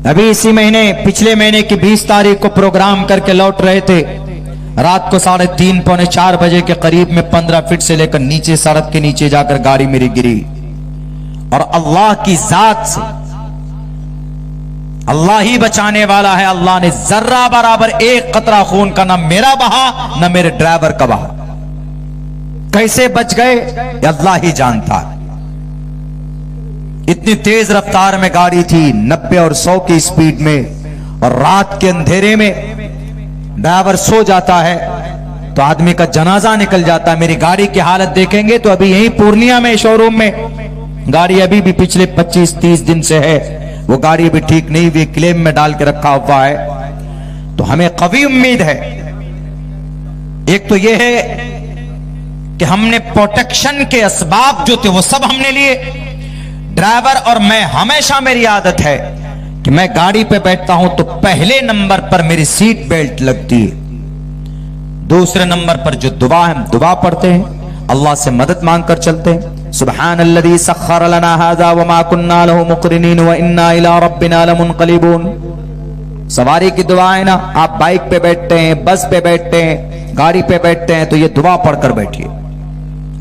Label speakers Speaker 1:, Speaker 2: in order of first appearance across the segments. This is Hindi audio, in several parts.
Speaker 1: अभी इसी महीने पिछले महीने की 20 तारीख को प्रोग्राम करके लौट रहे थे। रात को 3:30 पौने 4 बजे के करीब में 15 फीट से लेकर नीचे, सड़क के नीचे जाकर गाड़ी मेरी गिरी। और अल्लाह की जात से, अल्लाह ही बचाने वाला है। अल्लाह ने जर्रा बराबर एक कतरा खून का ना मेरा बहा ना मेरे ड्राइवर का बहा। कैसे बच गए अल्लाह ही जानता है। इतनी तेज रफ्तार में गाड़ी थी, 90 और 100 की स्पीड में, और रात के अंधेरे में ड्राइवर सो जाता है तो आदमी का जनाजा निकल जाता है। मेरी गाड़ी की हालत देखेंगे तो अभी यही पूर्णिया में शोरूम में गाड़ी अभी भी पिछले 25-30 दिन से है, वो गाड़ी भी ठीक नहीं हुई, क्लेम में डाल के रखा हुआ है। तो हमें कवी उम्मीद है। एक तो यह है कि हमने प्रोटेक्शन के असबाब जो थे वो सब हमने लिए। ड्राइवर और मैं, हमेशा मेरी आदत है कि मैं गाड़ी पे बैठता हूं तो पहले नंबर पर मेरी सीट बेल्ट लगती है, दूसरे नंबर पर जो दुआ है हम दुआ पढ़ते हैं, अल्लाह से मदद मांग कर चलते हैं। सुब्हानल्लज़ी सख्खर लना हाज़ा वमा कुन्ना लहु मुक़रिनीन व इन्ना इला रब्बिना लमुनक़लिबून। सवारी की दुआ है ना, आप बाइक पे बैठते हैं, बस पे बैठते हैं, गाड़ी पे बैठते हैं तो ये दुआ पढ़कर बैठिए,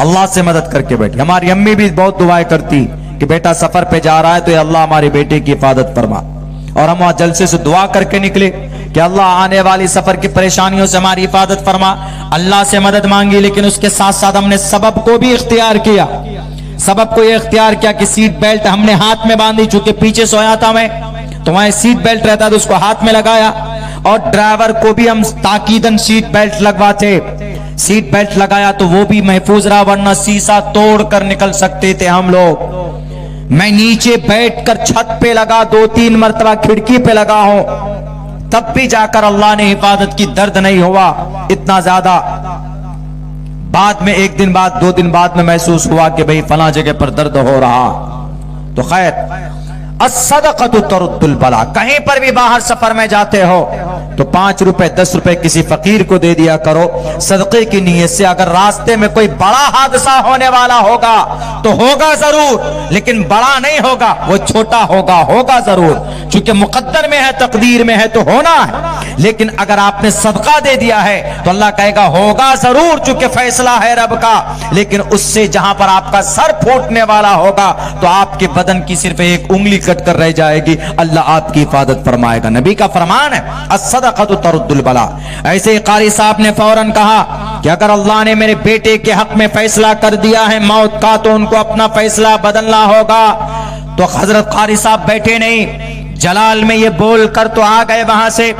Speaker 1: अल्लाह से मदद करके बैठिए। हमारी अम्मी भी बहुत दुआएं करती कि बेटा सफर पे जा रहा है तो अल्लाह हमारे बेटे की हिफाजत फरमा, और हम वहां जलसे से दुआ करके निकले कि अल्लाह आने वाली सफर की परेशानियों से हमारी हिफाजत फरमा। अल्लाह से मदद मांगी, लेकिन उसके साथ साथ हमने सबब को भी इख्तियार किया। सबब को यह इख्तियार किया कि सीट बेल्ट हमने हाथ में बांधी, चूंकि पीछे सोया था मैं तो वहां सीट बेल्ट रहता तो उसको हाथ में लगाया, और ड्राइवर को भी हम ताकीदन सीट बेल्ट लगवाते। सीट बेल्ट लगाया तो वो भी महफूज रहा, वरना शीशा तोड़ कर निकल सकते थे हम लोग। मैं नीचे बैठकर छत पे लगा, 2-3 मरतबा खिड़की पे लगा हूं, तब भी जाकर अल्लाह ने हिफाजत की, दर्द नहीं हुआ इतना ज्यादा। बाद में 1 दिन बाद 2 दिन बाद में महसूस हुआ कि भाई फला जगह पर दर्द हो रहा। तो खैर, अस्सदक़तु तरुद्दुल बला। कहीं पर भी बाहर सफर में जाते हो तो 5 रुपए 10 रुपए किसी फकीर को दे दिया करो सदक़े की नीयत से। अगर रास्ते में कोई बड़ा हादसा होने वाला होगा तो होगा जरूर, लेकिन बड़ा नहीं होगा, वो छोटा होगा, होगा जरूर, क्योंकि मुकद्दर में है, तकदीर में है तो होना है। लेकिन अगर आपने सदका दे दिया है तो अल्लाह कहेगा होगा जरूर, चूंकि फैसला है रब का। लेकिन उससे जहां पर आपका सर फूटने वाला होगा तो आपके बदन की सिर्फ एक उंगली कट कर रह जाएगी, अल्लाह आपकी हिफाजत फरमाएगा। नबी का फरमान है अस्सदक़तु तरुद्दुल बला। ऐसे ही कारी साहब ने फौरन कहा कि अगर अल्लाह ने मेरे बेटे के हक में फैसला कर दिया है मौत का तो उनको अपना फैसला बदलना होगा। तो हजरत कारी साहब बैठे नहीं, जलाल में ये बोल कर तो आ गए वहां से,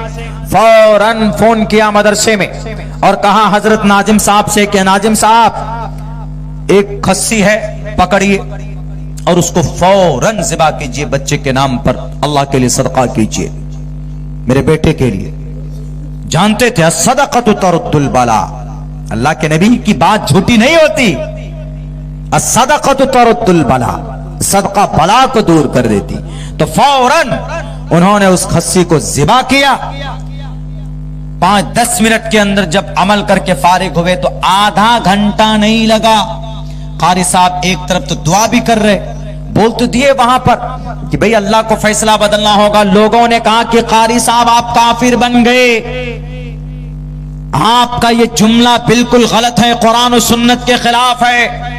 Speaker 1: फौरन फोन किया मदरसे में और कहा हजरत नाजिम साहब से कि नाजिम साहब एक खस्सी है, पकड़िए और उसको फौरन ज़िबा कीजिए, बच्चे के नाम पर अल्लाह के लिए सदका कीजिए, मेरे बेटे के लिए। जानते थे अस्सदक़तु तरुद्दुल बला, अल्लाह के नबी की बात झूठी नहीं होती। अस्सदक़तु तरुद्दुल बला, सदका बला को दूर कर देती। तो फौरन उन्होंने उस खस्सी को ज़िबा किया। 5-10 मिनट के अंदर जब अमल करके फारिग हुए तो आधा घंटा नहीं लगा। कारी साहब एक तरफ तो दुआ भी कर रहे, बोल तो दिए वहां पर कि भाई अल्लाह को फैसला बदलना होगा। लोगों ने कहा कि कारी साहब आप काफिर बन गए, आपका ये जुमला बिल्कुल गलत है, कुरान और सुन्नत के खिलाफ है।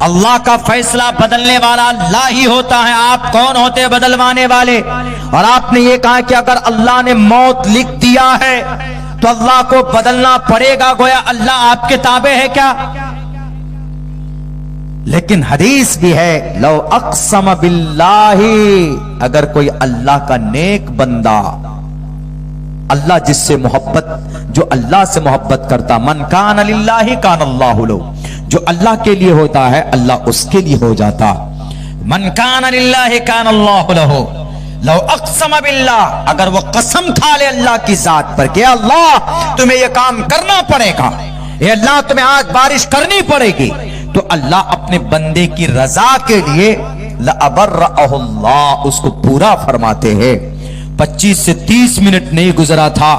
Speaker 1: अल्लाह का फैसला बदलने वाला अल्लाह ही होता है, आप कौन होते हैं बदलवाने वाले। और आपने ये कहा कि अगर अल्लाह ने मौत लिख दिया है तो अल्लाह को बदलना पड़ेगा, गोया अल्लाह आपके ताबे है क्या। लेकिन हदीस भी है, लो अक़सम बिल्लाही, अगर कोई अल्लाह का नेक बंदा, अल्लाह जिससे मोहब्बत, जो अल्लाह से मोहब्बत करता, मन कान लिल्लाहि कान अल्लाहु लहु, जो अल्लाह के लिए होता है अल्लाह उसके लिए हो जाता। मन कान लिल्लाहि कान अल्लाहु लहु, लो अक़सम बिल्लाह, अगर वो कसम खा ले अल्लाह की जात पर कि अल्लाह तुम्हें ये काम करना पड़ेगा, ये अल्लाह तुम्हें आज बारिश करनी पड़ेगी, तो अल्लाह अपने बंदे की रजा के लिए लअबर्रअहुल्लाह, उसको पूरा फरमाते हैं। 25 से 30 मिनट नहीं गुजरा था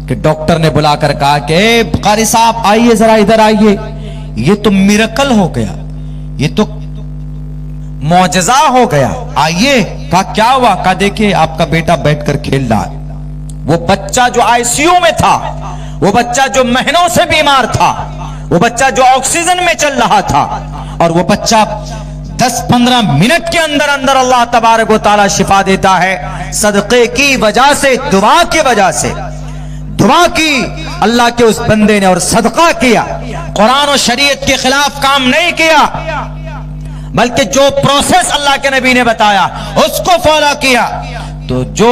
Speaker 1: कि डॉक्टर ने बुलाकर कहा कि कारी साहब आइए, जरा इधर आइए, ये तो मिरेकल हो गया, ये तो मौजज़ा हो गया। आइए, कहा क्या हुआ? कहा देखिए आपका बेटा बैठकर खेल रहा है। वो बच्चा जो आईसीयू में था, वो बच्चा जो महीनों से बीमार था, वो बच्चा जो ऑक्सीजन में चल रहा था, और वो बच्चा 10-15 मिनट के अंदर अंदर अल्लाह तबारक व तआला शिफा देता है। सदक़े की वजह से, दुआ की वजह से, दुआ की अल्लाह के उस बंदे ने और सदका किया, कुरान और शरीयत के खिलाफ काम नहीं किया, बल्कि जो प्रोसेस अल्लाह के नबी ने बताया उसको फॉलो किया। तो जो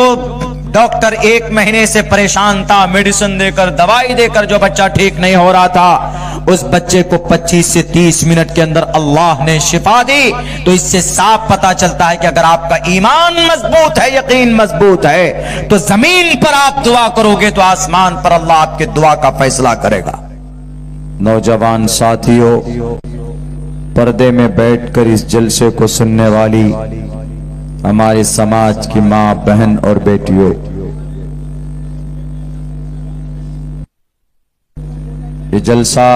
Speaker 1: डॉक्टर 1 महीने से परेशान था, मेडिसिन देकर, दवाई देकर जो बच्चा ठीक नहीं हो रहा था, उस बच्चे को 25 से 30 मिनट के अंदर अल्लाह ने शिफा दी। तो इससे साफ पता चलता है कि अगर आपका ईमान मजबूत है, यकीन मजबूत है, तो जमीन पर आप दुआ करोगे तो आसमान पर अल्लाह आपके दुआ का फैसला करेगा। नौजवान साथियों, पर्दे में बैठकर इस जलसे को सुनने वाली हमारे समाज की मां, बहन और बेटियों, ये जलसा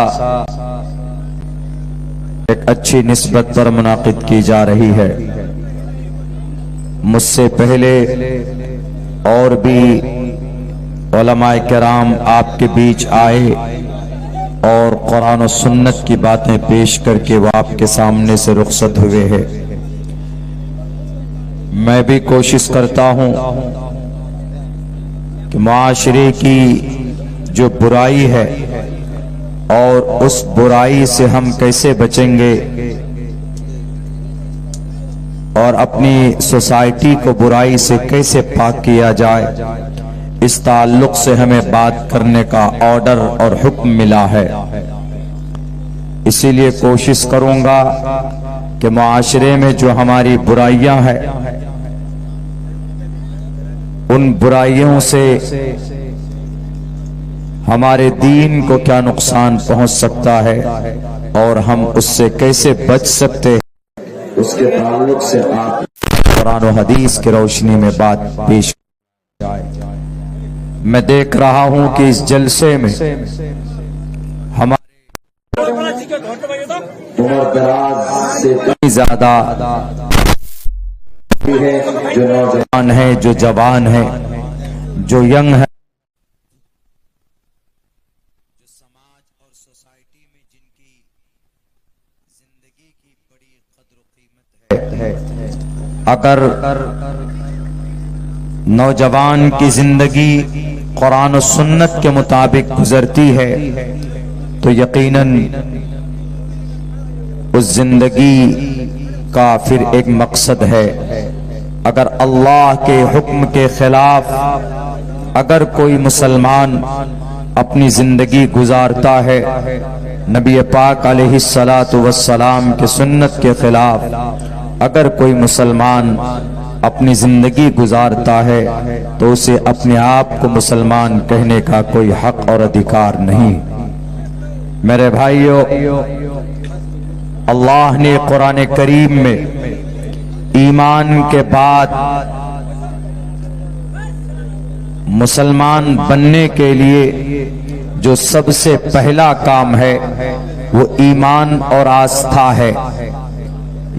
Speaker 1: एक अच्छी निस्बत पर मुनाकिद की जा रही है। मुझसे पहले और भी उलमाए किराम आपके बीच आए और कुरान और सुन्नत की बातें पेश करके वो आपके सामने से रुखसत हुए हैं। मैं भी कोशिश करता हूं कि माशरे की जो बुराई है और उस बुराई से हम कैसे बचेंगे और अपनी सोसाइटी को बुराई से कैसे पाक किया जाए, इस ताल्लुक से हमें बात करने का ऑर्डर और हुक्म मिला है। इसीलिए कोशिश करूंगा कि माशरे में जो हमारी बुराइयां हैं, उन बुराइयों से हमारे दीन को क्या नुकसान पहुंच सकता है और हम उससे कैसे बच सकते हैं, उसके ताल्लुक से आप कुरान और हदीस की रोशनी में बात पेश जाए। मैं देख रहा हूं कि इस जलसे में हमारे उम्र दराज से कहीं ज्यादा है, जो नौजवान है, जो जवान है, जो यंग है, जो समाज और सोसाइटी में जिनकी जिंदगी की बड़ी कद्र कीमत है। अगर नौजवान की जिंदगी कुरान और सुन्नत के मुताबिक गुजरती है तो यकीनन उस जिंदगी का फिर एक मकसद है। अगर अल्लाह के हुक्म के खिलाफ अगर कोई मुसलमान अपनी जिंदगी गुजारता है, नबी पाक अलैहिस्सलातु वस्सलाम के सुन्नत के खिलाफ अगर कोई मुसलमान अपनी जिंदगी गुजारता है, तो उसे अपने आप को मुसलमान कहने का कोई हक और अधिकार नहीं। मेरे भाइयों, अल्लाह ने कुरान करीम में ईमान के बाद मुसलमान बनने के लिए जो सबसे पहला काम है वो ईमान और आस्था है।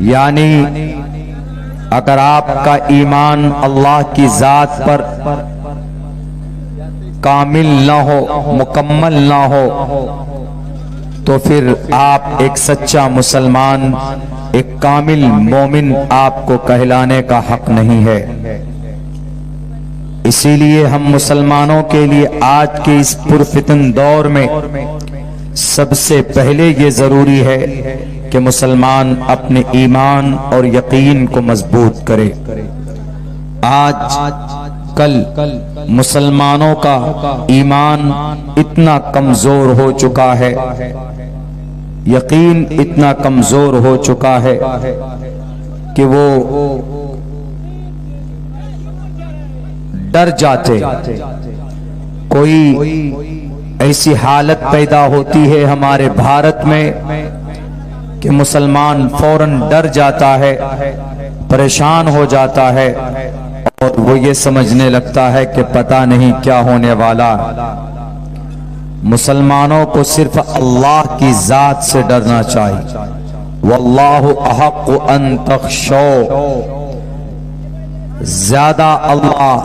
Speaker 1: यानी अगर आपका ईमान अल्लाह की जात पर कामिल ना हो, मुकम्मल ना हो, तो फिर आप एक सच्चा मुसलमान, एक कामिल मोमिन आपको कहलाने का हक नहीं है। इसीलिए हम मुसलमानों के लिए आज के इस पुरफितन दौर में सबसे पहले ये जरूरी है कि मुसलमान अपने ईमान और यकीन को मजबूत करे। आज कल मुसलमानों का ईमान इतना कमजोर हो चुका है, यकीन इतना कमजोर हो चुका है कि वो डर जाते। कोई ऐसी हालत पैदा होती है हमारे भारत में कि मुसलमान फौरन डर जाता है, परेशान हो जाता है और वो ये समझने लगता है कि पता नहीं क्या होने वाला। मुसलमानों को सिर्फ अल्लाह की जात से डरना चाहिए। वल्लाहु अहक्कु अन तख्शौ, ज्यादा अल्लाह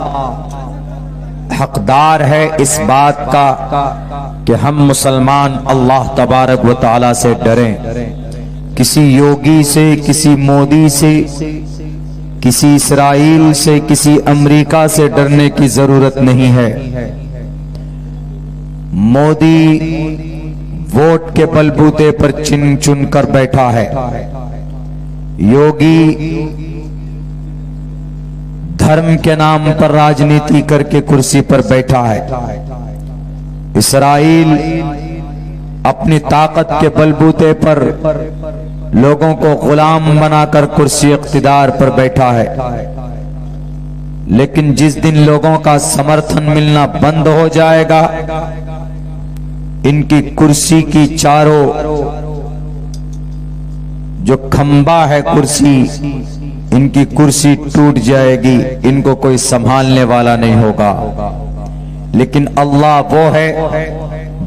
Speaker 1: हकदार है इस बात का कि हम मुसलमान अल्लाह तबारक व तआला से डरें। किसी योगी से, किसी मोदी से, किसी इसराइल से, किसी अमेरिका से डरने की जरूरत नहीं है। मोदी वोट के बलबूते पर चुन चुन कर बैठा है, योगी धर्म के नाम पर राजनीति करके कुर्सी पर बैठा है, इसराइल अपनी ताकत के बलबूते पर लोगों को गुलाम बनाकर कुर्सी इख्तिदार पर बैठा है। लेकिन जिस दिन लोगों का समर्थन मिलना बंद हो जाएगा, इनकी कुर्सी की चारों जो खंबा है कुर्सी, इनकी कुर्सी टूट जाएगी, इनको कोई संभालने वाला नहीं होगा। लेकिन अल्लाह वो है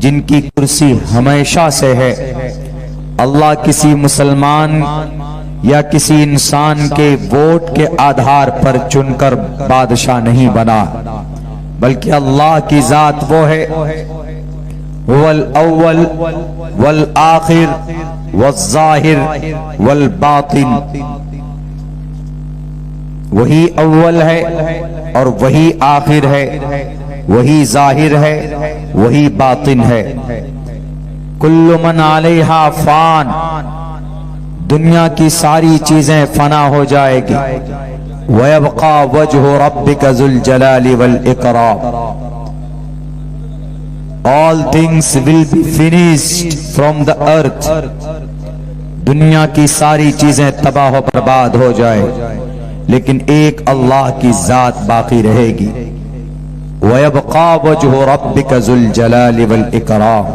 Speaker 1: जिनकी कुर्सी हमेशा से है। अल्लाह किसी मुसलमान या किसी इंसान के वोट के आधार पर चुनकर बादशाह नहीं बना, बल्कि अल्लाह की जात वो है, वल अव्वल वल आखिर वल ज़ाहिर वल बातिन। वही अव्वल है और वही आखिर है, वही जाहिर है, वही बातिन है। कुल्लु मन अलैहा फान, दुनिया की सारी चीजें फना हो जाएगी। वयबका वजहु रब्बिका ज़ुल जलाली वल इकराम, all things will be finished from the earth. दुनिया की सारी चीजें तबाह बर्बाद हो जाए, लेकिन एक अल्लाह की जात बाकी रहेगी। वयबका वजहु रब्बिका ज़ुल जलाली वल इकराम,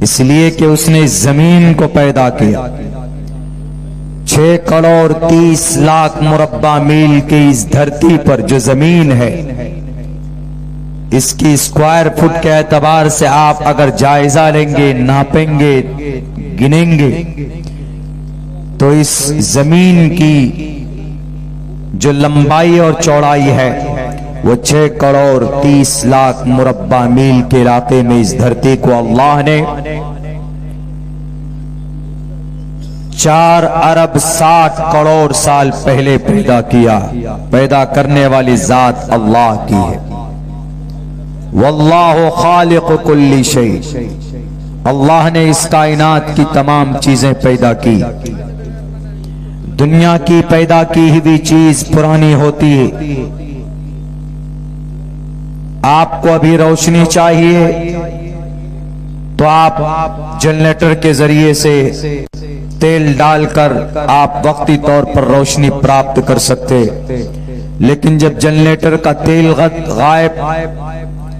Speaker 1: इसलिए कि उसने जमीन को पैदा किया। 6 करोड़ 30 लाख मुरब्बा मील की इस धरती पर जो जमीन है, इसकी स्क्वायर फुट के एतबार से आप अगर जायजा लेंगे, नापेंगे, गिनेंगे, तो इस जमीन की जो लंबाई और चौड़ाई है वो 6 करोड़ 30 लाख मुरब्बा मील के इलाके में इस धरती को अल्लाह ने 4 अरब 60 करोड़ साल पहले पैदा किया। पैदा करने वाली जात अल्लाह की है। वल्लाहु खालिक़ु कुल्ली शै, अल्लाह ने इस कायनात की तमाम चीजें पैदा की। दुनिया की पैदा की हुई चीज पुरानी होती है। आपको अभी रोशनी चाहिए तो आप जनरेटर के जरिए से तेल डालकर आप वक्ती तौर पर रोशनी प्राप्त कर सकते, लेकिन जब जनरेटर का तेल गायब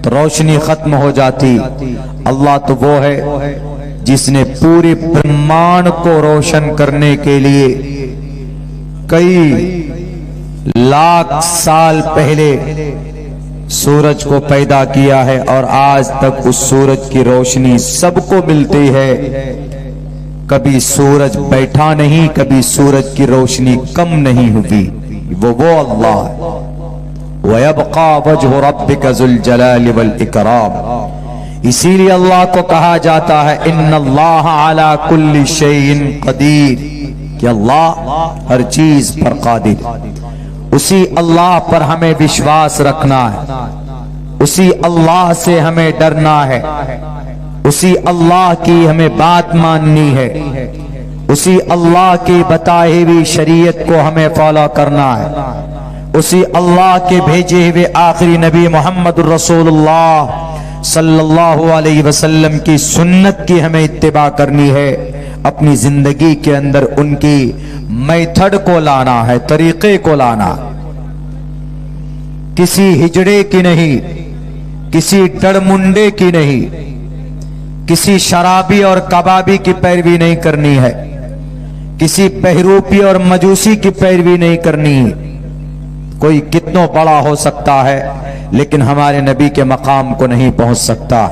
Speaker 1: तो रोशनी खत्म हो जाती। अल्लाह तो वो है जिसने पूरे ब्रह्मांड को रोशन करने के लिए कई लाख साल पहले सूरज को पैदा किया है, और आज तक उस सूरज की रोशनी सबको मिलती है। कभी सूरज बैठा नहीं, कभी सूरज की रोशनी कम नहीं हुई। वो अल्लाह है। वयबका वजहु रब्बिका ज़ुल जलाली वल इकराम, इसीलिए अल्लाह को कहा जाता है इन्नल्लाह अला कुल्ली शैइन कदीर, कि अल्लाह हर चीज पर कादिर। उसी अल्लाह पर हमें विश्वास रखना है, उसी अल्लाह से हमें डरना है, उसी अल्लाह की हमें बात माननी है, उसी अल्लाह की बताई हुई शरीयत को हमें फॉलो करना है, उसी अल्लाह के भेजे हुए आखिरी नबी मोहम्मद रसूलुल्लाह सल्लल्लाहु अलैहि वसल्लम की सुन्नत की हमें इत्तिबा करनी है। अपनी जिंदगी के अंदर उनकी मेथड को लाना है, तरीके को लाना, किसी हिजड़े की नहीं, किसी डरमुंडे की नहीं, किसी शराबी और कबाबी की पैरवी नहीं करनी है, किसी बहरूपी और मजूसी की पैरवी नहीं करनी है। कोई कितना बड़ा हो सकता है लेकिन हमारे नबी के मकाम को नहीं पहुंच सकता।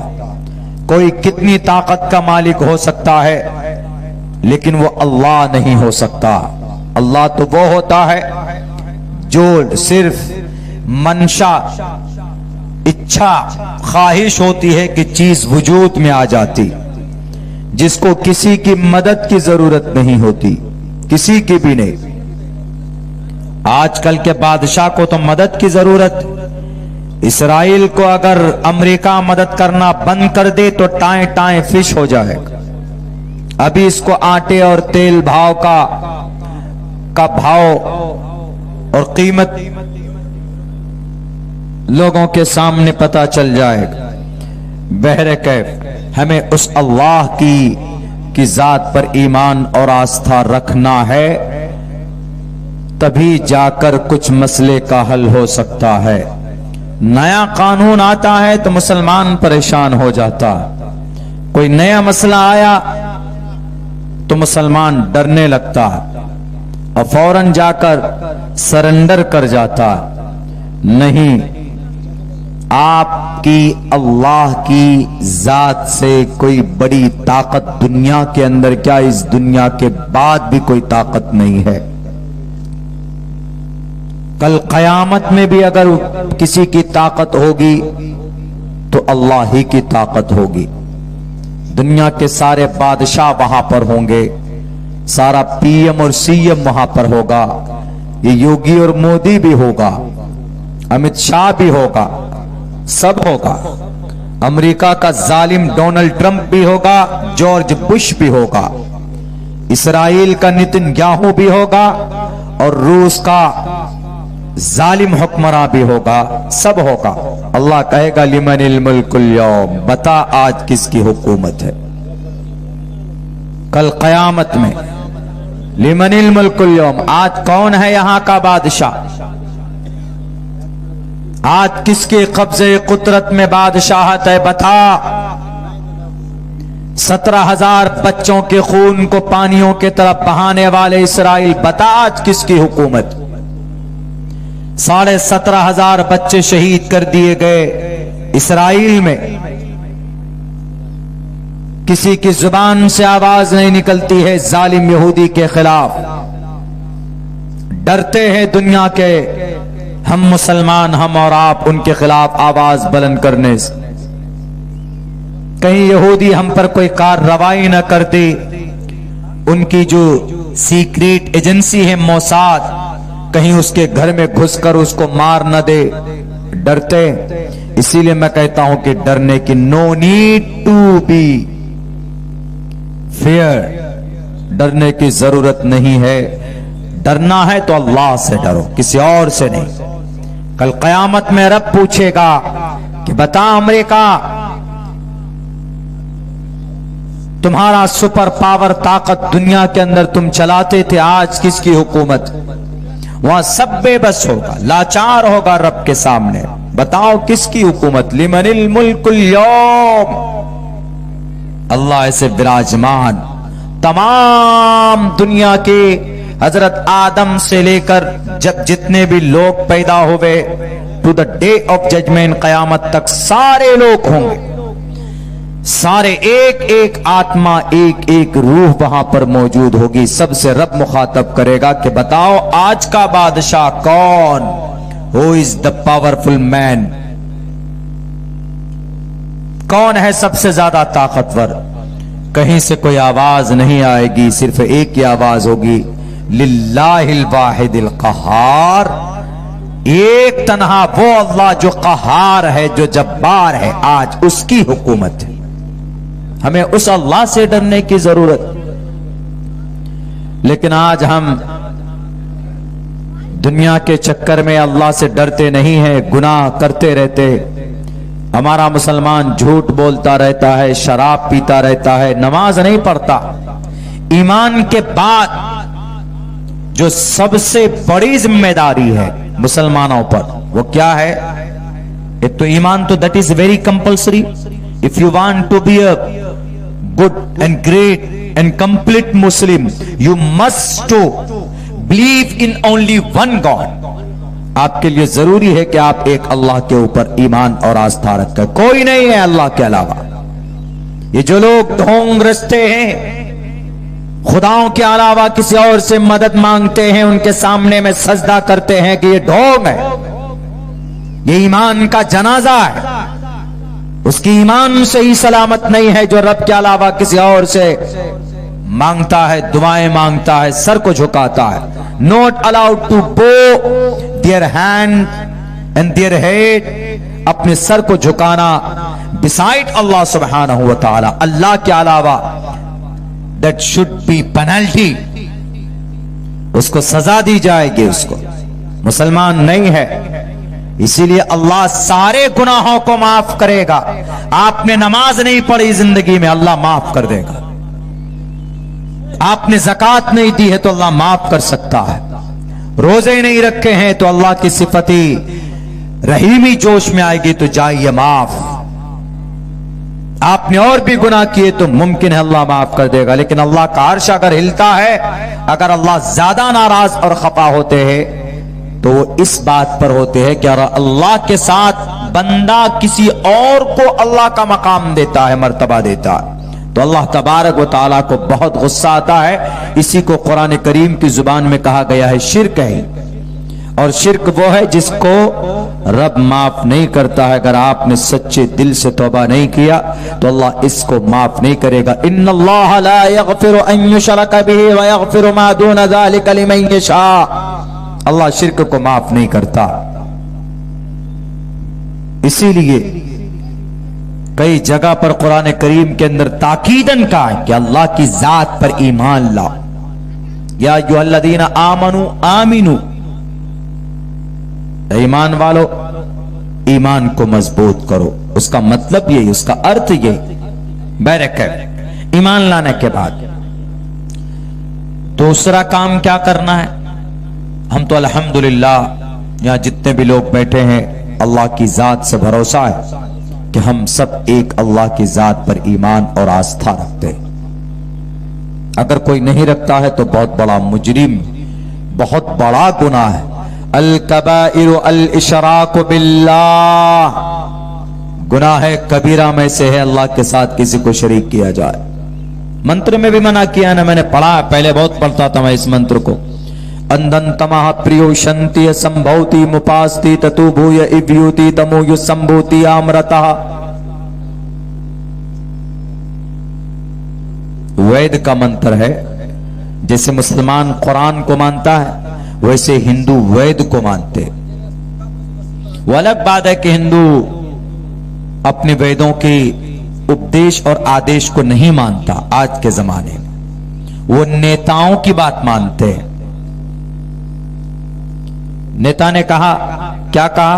Speaker 1: कोई कितनी ताकत का मालिक हो सकता है लेकिन वो अल्लाह नहीं हो सकता। अल्लाह तो वो होता है जो सिर्फ मंशा, इच्छा, ख्वाहिश होती है कि चीज वजूद में आ जाती, जिसको किसी की मदद की जरूरत नहीं होती, किसी की भी नहीं। आजकल के बादशाह को तो मदद की जरूरत। इसराइल को अगर अमेरिका मदद करना बंद कर दे तो टाए टाए फिश हो जाएगा। अभी इसको आटे और तेल भाव का भाव और कीमत लोगों के सामने पता चल जाएगा। बहरे कैफ हमें उस अल्लाह की जात पर ईमान और आस्था रखना है, तभी जाकर कुछ मसले का हल हो सकता है। नया कानून आता है तो मुसलमान परेशान हो जाता। कोई नया मसला आया तो मुसलमान डरने लगता और फौरन जाकर सरेंडर कर जाता। नहीं, आपकी अल्लाह की जात से कोई बड़ी ताकत दुनिया के अंदर क्या, इस दुनिया के बाद भी कोई ताकत नहीं है। कल कयामत में भी अगर किसी की ताकत होगी तो अल्लाह ही की ताकत होगी। दुनिया के सारे बादशाह वहां पर होंगे, सारा पीएम और सीएम वहां पर होगा, ये योगी और मोदी भी होगा, अमित शाह भी होगा, सब होगा। अमेरिका का जालिम डोनाल्ड ट्रंप भी होगा, जॉर्ज बुश भी होगा, इसराइल का नेतन्याहू भी होगा और रूस का जालिम हुक्मरान भी होगा, सब होगा। अल्लाह कहेगा लिमनिल मुल्कुल यौम, बता आज किसकी हुकूमत है। कल कयामत में लिमनिल मुल्कुल यौम, आज कौन है यहां का बादशाह, आज किसके कब्जे कुदरत में बादशाहत है, बता। 17,000 बच्चों के खून को पानियों के तरफ बहाने वाले इसराइल, बता आज किसकी हुकूमत। 17,500 बच्चे शहीद कर दिए गए इसराइल में। किसी की जुबान से आवाज नहीं निकलती है जालिम यहूदी के खिलाफ। डरते हैं दुनिया के हम मुसलमान, हम और आप उनके खिलाफ आवाज बुलंद करने से। कहीं यहूदी हम पर कोई कार्रवाई न कर दे। उनकी जो सीक्रेट एजेंसी है मोसाद, कहीं उसके घर में घुसकर उसको मार न दे, डरते। इसीलिए मैं कहता हूं कि डरने की no need to be fear, डरने की जरूरत नहीं है। डरना है तो अल्लाह से डरो, किसी और से नहीं। कल कयामत में रब पूछेगा कि बता अमेरिका, तुम्हारा सुपर पावर ताकत दुनिया के अंदर तुम चलाते थे, आज किसकी हुकूमत। वहां सब बेबस होगा, लाचार होगा रब के सामने। बताओ किसकी हुकूमत। लिमनिल मुल्कुल यौम, अल्लाह ऐसे विराजमान तमाम दुनिया के हजरत आदम से लेकर जब जितने भी लोग पैदा हुए to the day of judgement, कयामत तक सारे लोग होंगे। सारे एक एक आत्मा, एक एक रूह वहां पर मौजूद होगी। सबसे रब मुखातब करेगा कि बताओ आज का बादशाह कौन, who is the powerful man, कौन है सबसे ज्यादा ताकतवर। कहीं से कोई आवाज नहीं आएगी, सिर्फ एक ही आवाज होगी, लिल्लाहिल वाहिदिल कहार, एक तन्हा वो अल्लाह जो कहार है, जो जब्बार है, आज उसकी हुकूमत है। हमें उस अल्लाह से डरने की जरूरत। लेकिन आज हम दुनिया के चक्कर में अल्लाह से डरते नहीं हैं, गुनाह करते रहते। हमारा मुसलमान झूठ बोलता रहता है, शराब पीता रहता है, नमाज नहीं पढ़ता। ईमान के बाद जो सबसे बड़ी जिम्मेदारी है मुसलमानों पर, वो क्या है। एक तो ईमान, तो that is very compulsory. If you want to be a good and great and complete Muslim, you must to believe in only one God. आपके लिए जरूरी है कि आप एक अल्लाह के ऊपर ईमान और आस्था रखें, कोई नहीं है अल्लाह के अलावा। ये जो लोग ढोंग रचते हैं, खुदाओं के अलावा किसी और से मदद मांगते हैं, उनके सामने में सजदा करते हैं कि ये ढोंग है, ये ईमान का जनाजा है, उसकी ईमान से ही सलामत नहीं है जो रब के अलावा किसी और से मांगता है, दुआएं मांगता है, सर को झुकाता है। नॉट अलाउड टू बो their hand and their head, अपने सर को झुकाना बिसाइड अल्लाह सुब्हानहू व तआला, अल्लाह के अलावा, दैट शुड बी पेनल्टी, उसको सजा दी जाएगी, उसको मुसलमान नहीं है। इसीलिए अल्लाह सारे गुनाहों को माफ करेगा। आपने नमाज नहीं पढ़ी जिंदगी में, अल्लाह माफ कर देगा। आपने ज़कात नहीं दी है तो अल्लाह माफ कर सकता है। रोजे नहीं रखे हैं तो अल्लाह की सिफती रहीमी जोश में आएगी तो जाइए माफ। आपने और भी गुनाह किए तो मुमकिन है अल्लाह माफ कर देगा। लेकिन अल्लाह का अर्श अगर हिलता है, अगर अल्लाह ज्यादा नाराज और खफा होते हैं तो वो इस बात पर होते हैं कि अल्लाह के साथ बंदा किसी और को अल्लाह का मकाम देता है, मर्तबा देता है, तो अल्लाह तबारक व तआला को बहुत गुस्सा आता है। इसी को कुरान करीम की जुबान में कहा गया है शिर्क है। और शिर्क वो है जिसको रब माफ नहीं करता है। अगर आपने सच्चे दिल से तौबा नहीं किया तो अल्लाह इसको माफ नहीं करेगा। इन्नल्लाह ला यगफिरु अन युशरका बिही व यगफिरु मा दून ज़ालिका लिमन यशा। अल्लाह शिर्क को माफ नहीं करता। इसीलिए कई जगह पर कुरान करीम के अंदर ताकीदन कहा है कि अल्लाह की जात पर ईमान लाओ। या अय्युहल्लज़ीना आमनू आमिनू, ईमान वालो ईमान को मजबूत करो। उसका मतलब यही, उसका अर्थ यही। बैरक ईमान लाने के बाद दूसरा काम क्या करना है? हम तो अल्हम्दुलिल्लाह यहां जितने भी लोग बैठे हैं, अल्लाह की जात से भरोसा है कि हम सब एक अल्लाह की जात पर ईमान और आस्था रखते हैं। अगर कोई नहीं रखता है तो बहुत बड़ा मुजरिम, बहुत बड़ा गुनाह है। अल कबाइरु अल इशराकु बिल्लाह, गुनाह कबीरा में से है अल्लाह के साथ किसी को शरीक किया जाए। मंत्र में भी मना किया ना, मैंने पढ़ा, पहले बहुत पढ़ता था मैं इस मंत्र को। अंदंतमः प्रियो शंति संभवति मुपास्ति ततु भूय इव्यूति तमोयु संभूति आमरतः। वैद का मंत्र है। जैसे मुसलमान कुरान को मानता है वैसे हिंदू वेद को मानते। वो अलग बात है कि हिंदू अपने वेदों के उपदेश और आदेश को नहीं मानता। आज के जमाने में वो नेताओं की बात मानते हैं। नेता ने कहा, क्या कहा?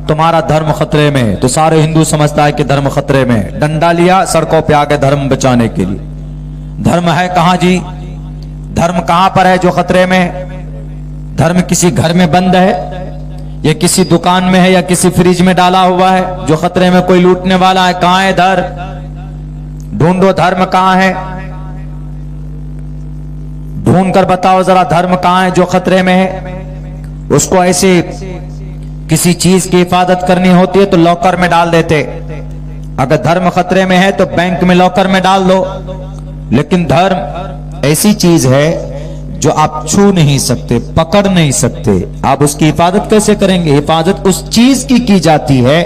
Speaker 1: तुम्हारा धर्म खतरे में है, तो सारे हिंदू समझता है कि धर्म खतरे में है। डंडा लिया, सड़कों पे आ गए धर्म बचाने के लिए। धर्म है कहां जी? धर्म कहां पर है जो खतरे में है? धर्म किसी घर में बंद है या किसी दुकान में है या किसी फ्रिज में डाला हुआ है जो खतरे में कोई लूटने वाला है? कहां है धर्म? ढूंढो धर्म कहां है, ढूंढ कर बताओ जरा धर्म कहां है जो खतरे में है। उसको ऐसे किसी चीज की हिफाजत करनी होती है तो लॉकर में डाल देते। अगर धर्म खतरे में है तो बैंक में लॉकर में डाल दो। लेकिन धर्म ऐसी चीज है जो आप छू नहीं सकते, पकड़ नहीं सकते। आप उसकी हिफाजत कैसे करेंगे? हिफाजत उस चीज की जाती है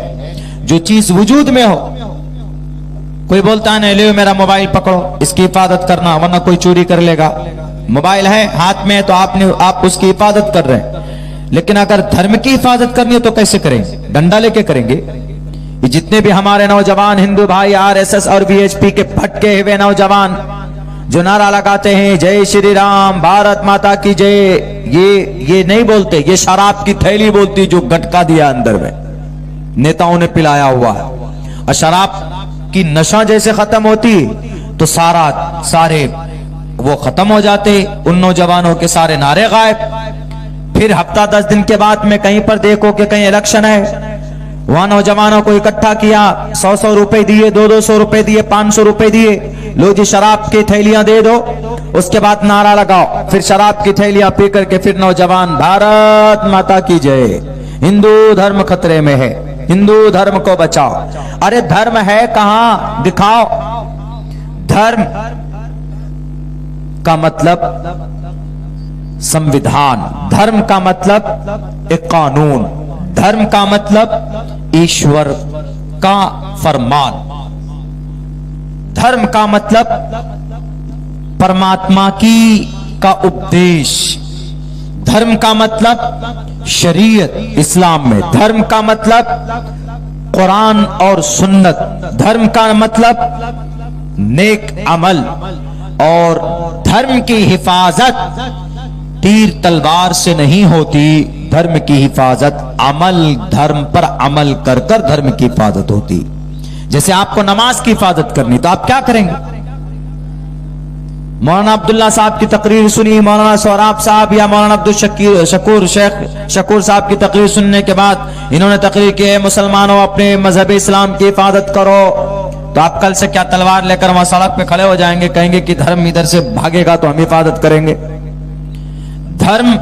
Speaker 1: जो चीज वजूद में हो। कोई बोलता है नहीं, ले मेरा मोबाइल पकड़ो, इसकी हिफाजत करना वरना कोई चोरी कर लेगा। मोबाइल है हाथ में तो आप उसकी हिफाजत कर रहे हैं। लेकिन अगर धर्म की हिफाजत करनी है तो कैसे करेंगे? डंडा लेके करेंगे। ये जितने भी हमारे नौजवान हिंदू भाई आरएसएस और वीएचपी के भटके हुए नौजवान जो नारा लगाते हैं जय श्री राम, भारत माता की जय, ये नहीं बोलते, ये शराब की थैली बोलती जो गटका दिया अंदर में नेताओं ने पिलाया हुआ है। और शराब की नशा जैसे खत्म होती तो सारे वो खत्म हो जाते, उन नौजवानों के सारे नारे गायब। फिर हफ्ता 10 दिन के बाद में कहीं पर देखो कि कहीं इलेक्शन है, वहां नौजवानों को इकट्ठा किया, 100-100 रुपए दिए, 200-200 रुपए दिए, 500 रुपए दिए, लो जी शराब की थैलियां दे दो। उसके बाद नारा लगाओ, फिर शराब की थैलियां पी करके फिर नौजवान भारत माता की जय, हिंदू धर्म खतरे में है, हिंदू धर्म को बचाओ। अरे धर्म है कहां? दिखाओ धर्म। का मतलब संविधान, धर्म का मतलब एक कानून, धर्म का मतलब ईश्वर का फरमान, धर्म का मतलब परमात्मा का उपदेश, धर्म का मतलब शरीयत इस्लाम में, धर्म का मतलब कुरान और सुन्नत, धर्म का मतलब नेक अमल, और धर्म की हिफाजत तीर तलवार से नहीं होती, धर्म की हिफाजत अमल, धर्म पर अमल कर कर धर्म की हिफाजत होती। जैसे आपको नमाज की हिफाजत करनी तो आप क्या करेंगे? मौलाना अब्दुल्ला साहब की तकरीर सुनी, मौलाना सौराब साहब या मौलाना अब्दुल शकूर शेख शकूर साहब की तकरीर सुनने के बाद इन्होंने तकरीर की है मुसलमानों अपने मजहब इस्लाम की हिफाजत करो, तो आप कल से क्या तलवार लेकर वहां सड़क पे खड़े हो जाएंगे, कहेंगे कि धर्म इधर से भागेगा तो हम हिफाजत करेंगे? धर्म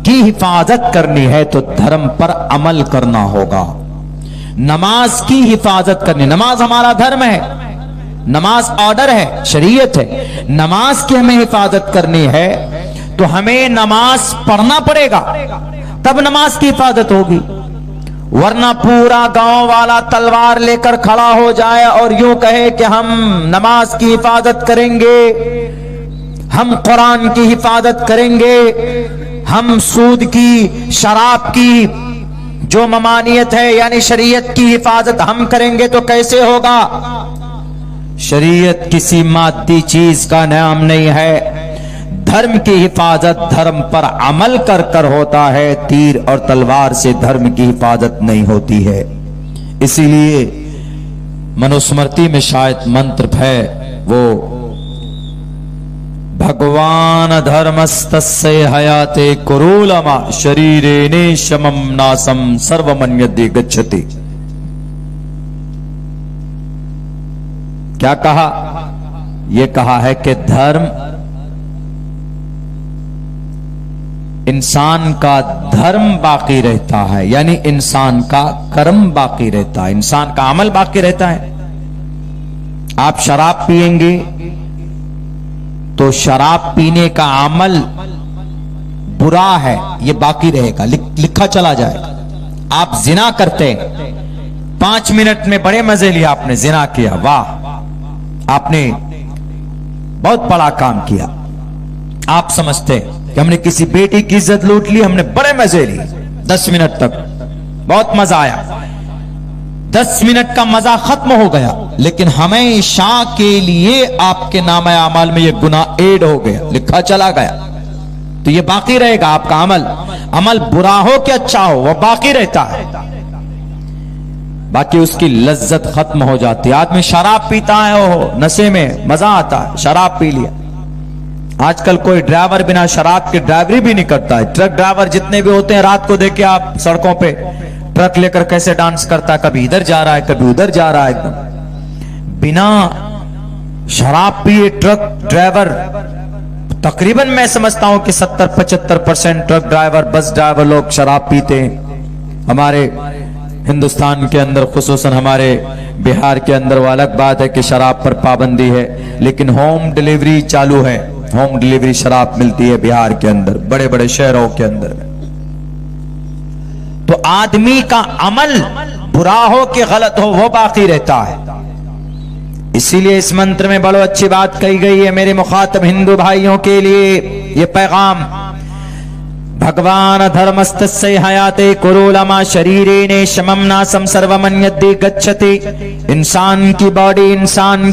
Speaker 1: की हिफाजत करनी है तो धर्म पर अमल करना होगा। नमाज की हिफाजत करनी, नमाज हमारा धर्म है, नमाज ऑर्डर है, शरीयत है, नमाज की हमें हिफाजत करनी है तो हमें नमाज पढ़ना पड़ेगा, तब नमाज की हिफाजत होगी। वरना पूरा गांव वाला तलवार लेकर खड़ा हो जाए और यूं कहे कि हम नमाज की हिफाजत करेंगे, हम कुरान की हिफाजत करेंगे, हम सूद की, शराब की जो ममानियत है यानी शरीयत की हिफाजत हम करेंगे, तो कैसे होगा? शरीयत किसी मादी चीज का नाम नहीं है। धर्म की हिफाजत धर्म पर अमल कर कर होता है, तीर और तलवार से धर्म की हिफाजत नहीं होती है। इसीलिए मनुस्मृति में शायद मंत्र है वो, भगवान धर्मस्तस्य हयाते कुरूलमा शरीरेणे शमम नासम सर्वमन्यते गच्छति। क्या कहा? यह कहा है कि धर्म, इंसान का धर्म बाकी रहता है, यानी इंसान का कर्म बाकी रहता है, इंसान का अमल बाकी रहता है। आप शराब पिएंगे तो शराब पीने का अमल बुरा है, यह बाकी रहेगा, लिखा चला जाएगा। आप जिना करते, 5 मिनट में बड़े मजे लिए आपने जिना किया, वाह आपने बहुत बड़ा काम किया। आप समझते कि हमने किसी बेटी की इज्जत लूट ली, हमने बड़े मजे लिए, 10 मिनट तक बहुत मजा आया, 10 मिनट का मजा खत्म हो गया, लेकिन हमेशा के लिए आपके नामे अमल में यह गुनाह ऐड हो गया, लिखा चला गया, तो यह बाकी रहेगा। आपका अमल, अमल बुरा हो कि अच्छा हो, वह बाकी रहता है, बाकी उसकी लज्जत खत्म हो जाती है। आदमी शराब पीता है, वो नशे में मजा आता है, शराब पी लिया। आजकल कोई ड्राइवर बिना शराब के ड्राइवरी भी नहीं करता है। ट्रक ड्राइवर जितने भी होते हैं, रात को देखिए आप सड़कों पे ट्रक लेकर कैसे डांस करता है, कभी इधर जा रहा है कभी उधर जा रहा है, एकदम बिना शराब पिए ट्रक ड्राइवर। तकरीबन मैं समझता हूं कि 70-75% ट्रक ड्राइवर, बस ड्राइवर लोग शराब पीते हैं। हमारे हिंदुस्तान के अंदर, खुसूसन हमारे बिहार के अंदर, वो अलग बात है कि शराब पर पाबंदी है, लेकिन होम डिलीवरी चालू है, होम डिलीवरी शराब मिलती है बिहार के अंदर, बड़े बड़े शहरों के अंदर। तो आदमी का अमल बुरा हो कि गलत हो, वो बाकी रहता है। इसीलिए इस मंत्र में बड़ो अच्छी बात कही गई है मेरे मुखातब हिंदू भाइयों के लिए। ये पैगाम, भगवान धर्मस्तस्य हयाते कुरूलमा शरीरेणे शमम नासम सर्वमन्यते गच्छति। इंसान की बॉडी, इंसान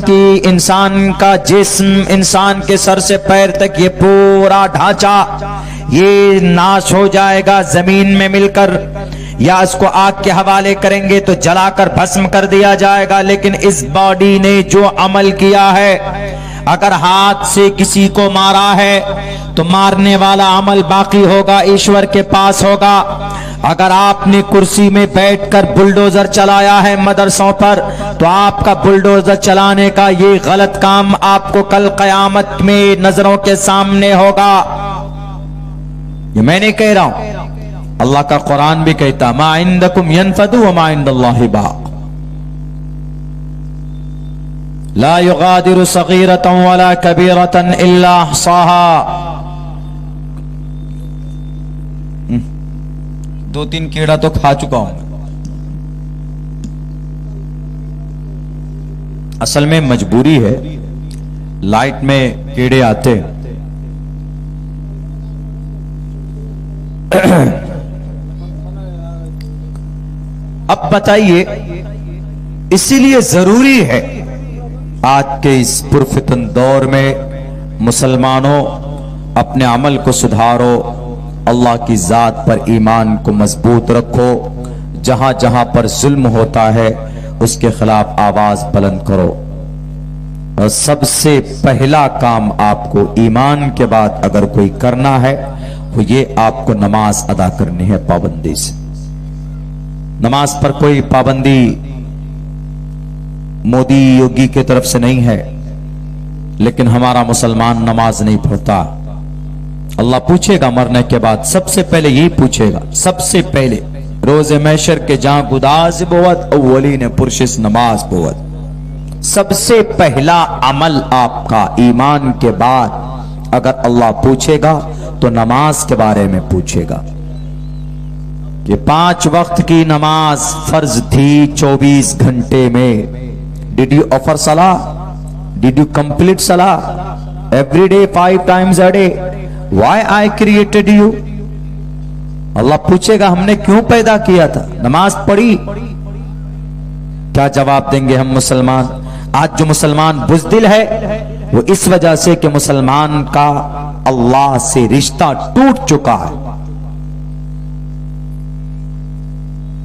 Speaker 1: का जिस्म, इंसान के सर से पैर तक ये पूरा ढांचा ये नाश हो जाएगा जमीन में मिलकर, या इसको आग के हवाले करेंगे तो जलाकर भस्म कर दिया जाएगा। लेकिन इस बॉडी ने जो अमल किया है, अगर हाथ से किसी को मारा है तो मारने वाला अमल बाकी होगा, ईश्वर के पास होगा। अगर आपने कुर्सी में बैठकर बुलडोजर चलाया है मदरसों पर, तो आपका बुलडोजर चलाने का ये गलत काम आपको कल कयामत में नजरों के सामने होगा। ये मैं नहीं कह रहा हूं, अल्लाह का कुरान भी कहता, मा इंदकुम यनफदु व मा इंदल्लाहि बाक़। ला युगादिरु सगीरतन वला कबीरतन इल्ला अहसाहा। 2-3 कीड़ा तो खा चुका हूं। असल में मजबूरी है, लाइट में कीड़े आते। अब बताइए, इसीलिए जरूरी है आज के इस पुरफितन दौर में मुसलमानों अपने अमल को सुधारो, अल्लाह की जात पर ईमान को मजबूत रखो, जहां जहां पर जुल्म होता है उसके खिलाफ आवाज बुलंद करो। और सबसे पहला काम आपको ईमान के बाद अगर कोई करना है तो ये आपको नमाज अदा करनी है पाबंदी से। नमाज पर कोई पाबंदी मोदी योगी की तरफ से नहीं है, लेकिन हमारा मुसलमान नमाज नहीं पढ़ता। अल्लाह पूछेगा मरने के बाद, सबसे पहले यही पूछेगा, सबसे पहले रोजे महशर के जहां गुदाज बोवत अव्वलीन पुरशिस नमाज बोवत। सबसे पहला अमल आपका ईमान के बाद अगर अल्लाह पूछेगा तो नमाज के बारे में पूछेगा कि 5 वक्त की नमाज फर्ज थी 24 घंटे में। डिड यू ऑफर सलाह? डिड यू कंप्लीट सलाह every day 5 times a day? Why I created you? अल्लाह पूछेगा हमने क्यों पैदा किया था? नमाज पढ़ी? क्या जवाब देंगे हम मुसलमान? आज जो मुसलमान बुज़दिल है वो इस वजह से कि मुसलमान का अल्लाह से रिश्ता टूट चुका है।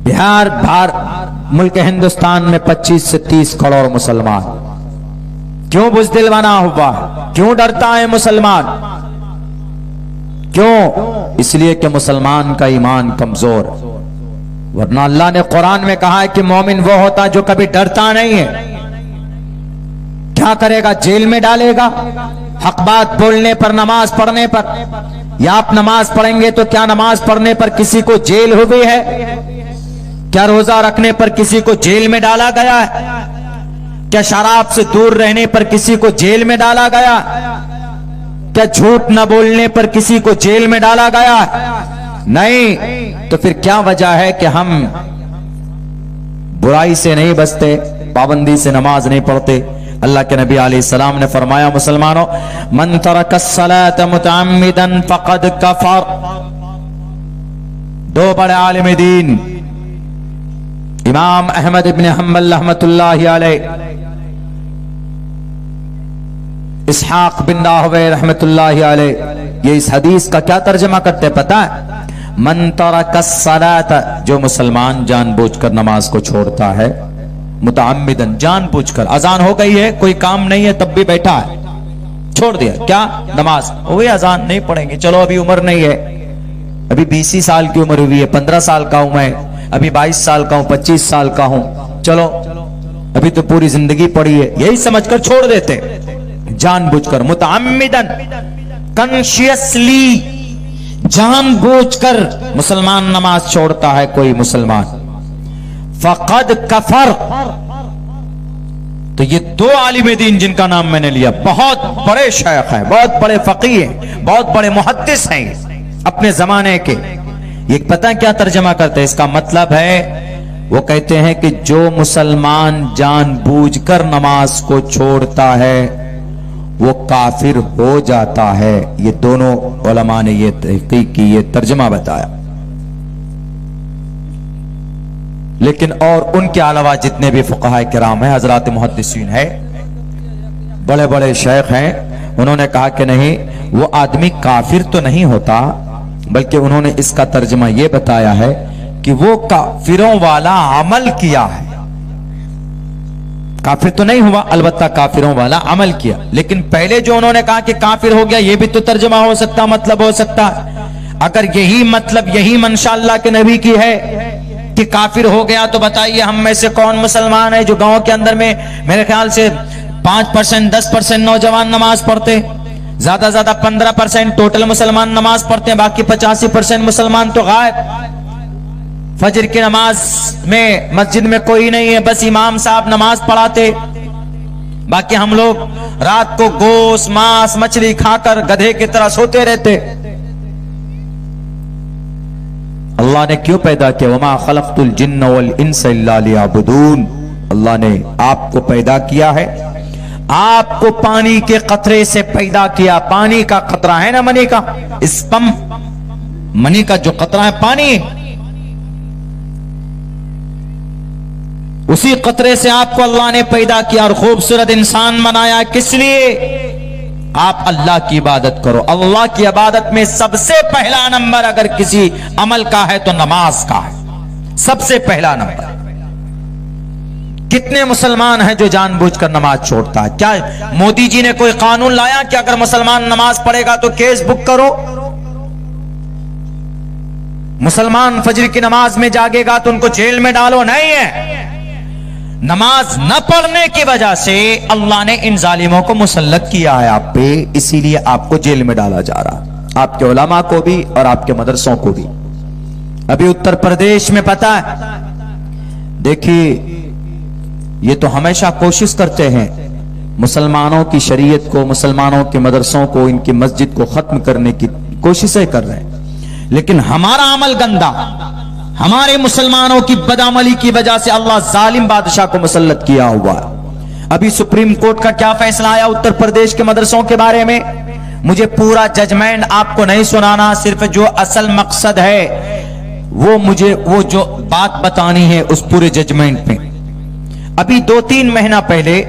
Speaker 1: बिहार मुल्क हिंदुस्तान में 25 से 30 करोड़ मुसलमान। क्यों बुज़दिल बना हुआ है? क्यों डरता है मुसलमान? क्यों? इसलिए कि मुसलमान का ईमान कमजोर है। वरना अल्लाह ने कुरान में कहा है कि मोमिन वो होता जो कभी डरता नहीं है। क्या करेगा? जेल में डालेगा हक बात बोलने पर, नमाज पढ़ने पर। या आप नमाज पढ़ेंगे तो क्या नमाज पढ़ने पर किसी को जेल हुई है? क्या रोजा रखने पर किसी को जेल में डाला गया है? क्या शराब से दूर रहने पर किसी को जेल में डाला गया? क्या झूठ न बोलने पर किसी को जेल में डाला गया? नहीं। तो फिर क्या वजह है कि हम बुराई से नहीं बचते, पाबंदी से नमाज नहीं पढ़ते? अल्लाह के नबी अलैहिस्सलाम ने फरमाया, मुसलमानों, मन तरक अस्सलात मुतअम्मिदन फक़द कफ़र। 2 बड़े आलिम दीन इमाम अहमद इब्न हम्बल रहमतुल्लाहि अलैह, इसहाक बिन राहवे रहमतुल्लाहि अलैह, ये इस हदीस का क्या तर्जमा करते पता है? मन तरक अस्सलात, जो मुसलमान जानबूझकर नमाज को छोड़ता है, मुतअम्मिदन, जानबूझकर। अजान हो गई है, कोई काम नहीं है, तब भी बैठा है, छोड़ दिया। क्या? नमाज। वही अजान नहीं पढ़ेंगे, चलो अभी उम्र नहीं है, अभी 20 साल की उम्र हुई है, 15 साल का हूं मैं, अभी 22 साल का हूं, 25 साल का हूं, चलो अभी तो पूरी जिंदगी पड़ी है, यही समझकर छोड़ देते। जानबूझकर, मुतअम्मिदन, कॉन्शियसली, जानबूझकर मुसलमान नमाज छोड़ता है कोई मुसलमान, फक़द कफ़र। तो ये 2 आलिम दीन जिनका नाम मैंने लिया, बहुत बड़े शेख हैं, बहुत बड़े फकीह हैं, बहुत बड़े मुहद्दिस हैं अपने जमाने के। ये पता क्या तर्जमा करते हैं? इसका मतलब है, वो कहते हैं कि जो मुसलमान जानबूझकर नमाज को छोड़ता है वो काफिर हो जाता है। ये दोनों उलमा ने ये तहकीक की, ये तर्जमा बताया। लेकिन और उनके अलावा जितने भी फुक़हा किराम हैं, हजरात मुहद्दिसीन है, बड़े बड़े शेख हैं, उन्होंने कहा कि नहीं, वो आदमी काफिर तो नहीं होता, बल्कि उन्होंने इसका तर्जमा ये बताया है कि वो काफिरों वाला अमल किया है। काफिर तो नहीं हुआ, अलबत्ता काफिरों वाला अमल किया। लेकिन पहले जो उन्होंने कहा कि काफिर हो गया, ये भी तो तर्जमा हो सकता, मतलब हो सकता। अगर यही मतलब, यही मंशा अल्लाह के नबी की है कि काफिर हो गया, तो बताइए हम में से कौन मुसलमान है जो गांव के अंदर में मेरे ख्याल से 5%, 10% नौजवान नमाज पढ़ते, ज्यादा 15% टोटल मुसलमान नमाज पढ़ते हैं, बाकी 85% मुसलमान तो गायब। फजर की नमाज में मस्जिद में कोई नहीं है, बस इमाम साहब नमाज पढ़ाते, बाकी हम लोग रात को गोश्त मांस मछली खाकर गधे की तरह सोते रहते। अल्लाह ने क्यों पैदा किया? वमा खलक़तुल जिन्न वल इंसा इल्ला लियअबुदून। अल्लाह ने आपको पैदा किया है, आपको पानी के कतरे से पैदा किया। पानी का कतरा है ना, मनी का स्पर्म, मनी का जो कतरा है पानी, उसी कतरे से आपको अल्लाह ने पैदा किया और खूबसूरत इंसान बनाया। किस लिए? आप अल्लाह की इबादत करो। अल्लाह की इबादत में सबसे पहला नंबर अगर किसी अमल का है तो नमाज का है, सबसे पहला नंबर। कितने मुसलमान हैं जो जानबूझकर नमाज छोड़ता है? क्या मोदी जी ने कोई कानून लाया कि अगर मुसलमान नमाज पढ़ेगा तो केस बुक करो? मुसलमान फजर की नमाज में जागेगा तो उनको जेल में डालो? नहीं है। नमाज न पढ़ने की वजह से अल्लाह ने इन जालिमों को मुसल्लत किया है आप पे, इसीलिए आपको जेल में डाला जा रहा, आपके उलमा को भी और आपके मदरसों को भी। अभी उत्तर प्रदेश में पता है, देखिए ये तो हमेशा कोशिश करते हैं मुसलमानों की शरीयत को, मुसलमानों के मदरसों को, इनकी मस्जिद को खत्म करने की कोशिशें कर रहे हैं, लेकिन हमारा अमल गंदा, हमारे मुसलमानों की बदअमली की वजह से अल्लाह जालिम बादशाह को मुसल्लत किया हुआ है। अभी सुप्रीम कोर्ट का क्या फैसला आया उत्तर प्रदेश के मदरसों के बारे में? मुझे पूरा जजमेंट आपको नहीं सुनाना, सिर्फ जो असल मकसद है वो जो बात बतानी है उस पूरे जजमेंट में। अभी 2-3 महीना पहले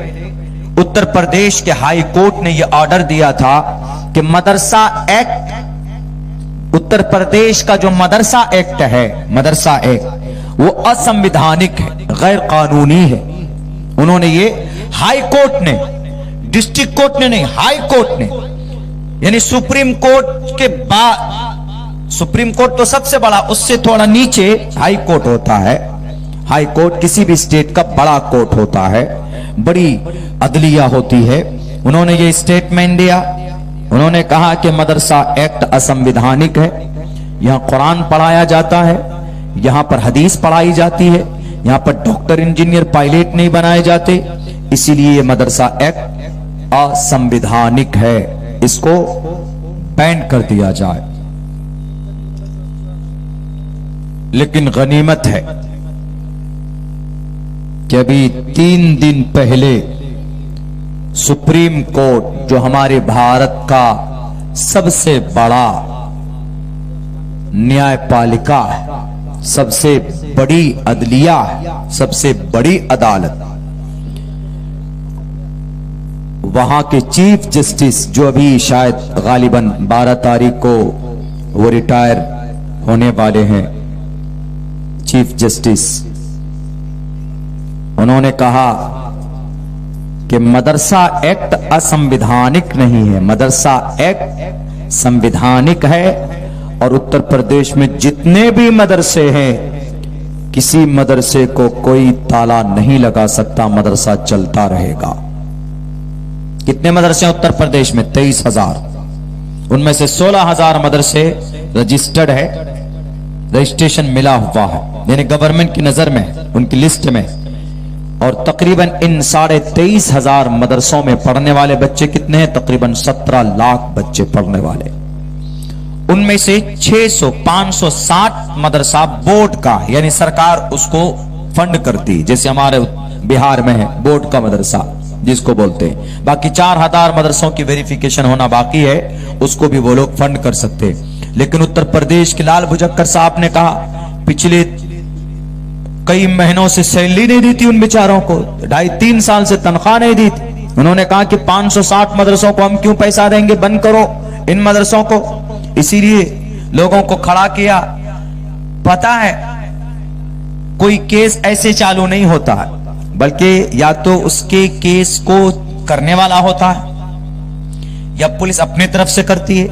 Speaker 1: उत्तर प्रदेश के हाई कोर्ट ने यह ऑर्डर दिया था कि मदरसा एक्ट, उत्तर प्रदेश का जो मदरसा एक्ट है, मदरसा एक्ट, वो असंवैधानिक है, गैर कानूनी है। उन्होंने ये हाई कोर्ट ने, डिस्ट्रिक्ट कोर्ट ने नहीं, हाई कोर्ट ने, यानी सुप्रीम कोर्ट के बाद, सुप्रीम कोर्ट तो सबसे बड़ा, उससे थोड़ा नीचे हाई कोर्ट होता है। हाई कोर्ट किसी भी स्टेट का बड़ा कोर्ट होता है, बड़ी अदलिया होती है। उन्होंने ये स्टेटमेंट दिया, उन्होंने कहा कि मदरसा एक्ट असंवैधानिक है। यहां कुरान पढ़ाया जाता है, यहां पर हदीस पढ़ाई जाती है, यहां पर डॉक्टर इंजीनियर पायलट नहीं बनाए जाते, इसीलिए मदरसा एक्ट असंवैधानिक है, इसको बैन कर दिया जाए। लेकिन गनीमत है कि अभी 3 दिन पहले सुप्रीम कोर्ट, जो हमारे भारत का सबसे बड़ा न्यायपालिका है, सबसे बड़ी अदलिया है, सबसे बड़ी अदालत, वहां के चीफ जस्टिस, जो अभी शायद गालिबन 12 तारीख को वो रिटायर होने वाले हैं, चीफ जस्टिस, उन्होंने कहा कि मदरसा एक्ट असंवैधानिक नहीं है, मदरसा एक्ट संवैधानिक है। और उत्तर प्रदेश में जितने भी मदरसे हैं, किसी मदरसे को कोई ताला नहीं लगा सकता, मदरसा चलता रहेगा। कितने मदरसे हैं उत्तर प्रदेश में? 23,000। उनमें से 16,000 मदरसे रजिस्टर्ड है, रजिस्ट्रेशन मिला हुआ है, यानी गवर्नमेंट की नजर में, उनकी लिस्ट में। और तकरीबन इन 23,500 मदरसों में पढ़ने वाले बच्चे कितने हैं? तकरीबन 17 लाख बच्चे पढ़ने वाले। उनमें से 560 मदरसा बोर्ड का, यानी सरकार उसको फंड करती, जैसे हमारे बिहार में है बोर्ड का मदरसा जिसको बोलते हैं। बाकी 4,000 मदरसों की वेरिफिकेशन होना बाकी है, उसको भी वो लोग फंड कर सकते हैं। लेकिन उत्तर प्रदेश के लाल भुजक्कर साहब ने कहा पिछले कई महीनों से सैलरी नहीं दी थी उन बेचारों को, 2.5-3 साल से तनख्वाह नहीं दी थी। उन्होंने कहा कि 560 मदरसों को हम क्यों पैसा देंगे, बंद करो इन मदरसों को। इसीलिए लोगों को खड़ा किया। पता है कोई केस ऐसे चालू नहीं होता है, बल्कि या तो उसके केस को करने वाला होता है, या पुलिस अपनी तरफ से करती है,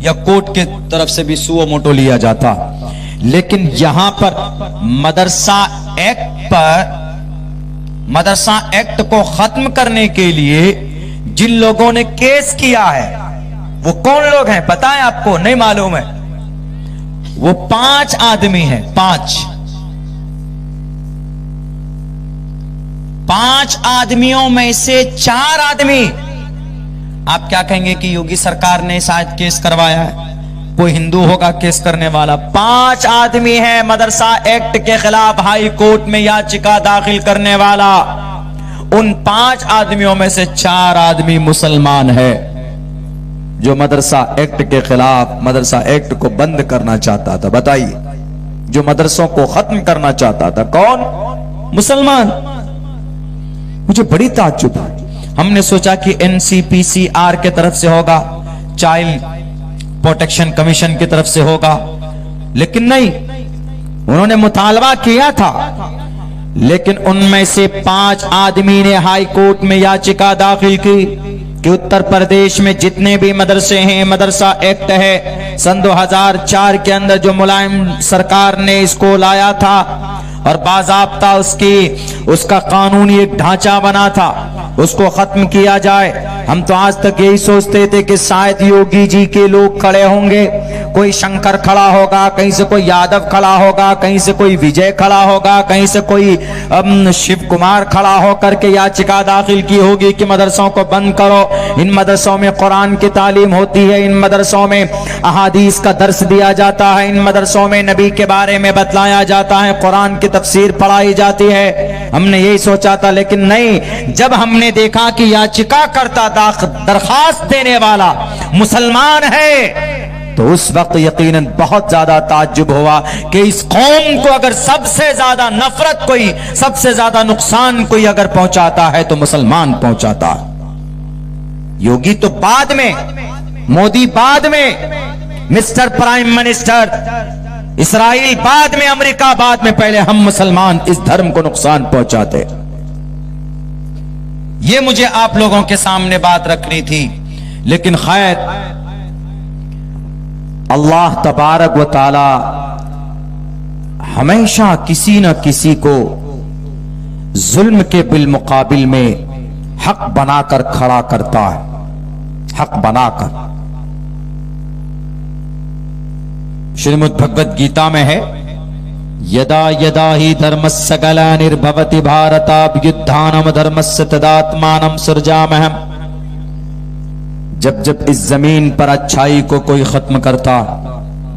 Speaker 1: या कोर्ट के तरफ से भी सुओ मोटो लिया जाता। लेकिन यहां पर मदरसा एक्ट को खत्म करने के लिए जिन लोगों ने केस किया है वो कौन लोग हैं पता है आपको? नहीं मालूम है? वो 5 आदमी हैं, 5।
Speaker 2: 5 आदमियों में से 4 आदमी, आप क्या कहेंगे कि योगी सरकार ने शायद केस करवाया है, कोई हिंदू होगा केस करने वाला। 5 आदमी है मदरसा एक्ट के खिलाफ हाई कोर्ट में याचिका दाखिल करने वाला। उन 5 आदमियों में से 4 आदमी मुसलमान है, जो मदरसा एक्ट के खिलाफ, मदरसा एक्ट को बंद करना चाहता था। बताइए, जो मदरसों को खत्म करना चाहता था कौन? मुसलमान। मुझे बड़ी ताज्जुब है। हमने सोचा कि एनसीपीसीआर के तरफ से होगा, चाइल्ड प्रोटेक्शन कमीशन की तरफ से होगा, लेकिन नहीं। उन्होंने मुतालबा किया था, लेकिन उनमें से 5 आदमी ने हाई कोर्ट में याचिका दाखिल की कि उत्तर प्रदेश में जितने भी मदरसे हैं, मदरसा एक्ट है सन 2004 के अंदर जो मुलायम सरकार ने इसको लाया था और बाज़ाब्ता उसका कानूनी एक ढांचा बना था, उसको खत्म किया जाए। हम तो आज तक यही सोचते थे कि शायद योगी जी के लोग खड़े होंगे, कोई शंकर खड़ा होगा, कहीं से कोई यादव खड़ा होगा, कहीं से कोई विजय खड़ा होगा, कहीं से कोई शिव कुमार खड़ा होकर के याचिका दाखिल की होगी कि मदरसों को बंद करो। इन मदरसों में कुरान की तालीम होती है, इन मदरसों में अहादीस का दर्स दिया जाता है, इन मदरसों में नबी के बारे में बतलाया जाता है, कुरान की तफसीर पढ़ाई जाती है। हमने यही सोचा था, लेकिन नहीं। जब हमने देखा कि याचिका करता दरखास्त देने वाला मुसलमान है, तो उस वक्त यकीनन बहुत ज्यादा ताज्जुब हुआ कि इस कौम को अगर सबसे ज्यादा नफरत कोई, सबसे ज्यादा नुकसान कोई अगर पहुंचाता है तो मुसलमान पहुंचाता है। योगी तो बाद में, मोदी बाद में, मिस्टर प्राइम मिनिस्टर, इसराइल बाद में, अमेरिका बाद में, पहले हम मुसलमान इस धर्म को नुकसान पहुंचाते। ये मुझे आप लोगों के सामने बात रखनी थी। लेकिन खैर, अल्लाह तबारक व ताला हमेशा किसी न किसी को जुल्म के बिलमुकाबिल में हक बनाकर खड़ा करता है, हक बनाकर। श्रीमद् भगवद गीता में है, यदा यदा ही धर्मस्य ग्लानिर्भवति भारताभ्युत्थानम् धर्मस्य तदात्मानं सृजाम्यहम्। जब जब इस जमीन पर अच्छाई को कोई खत्म करता,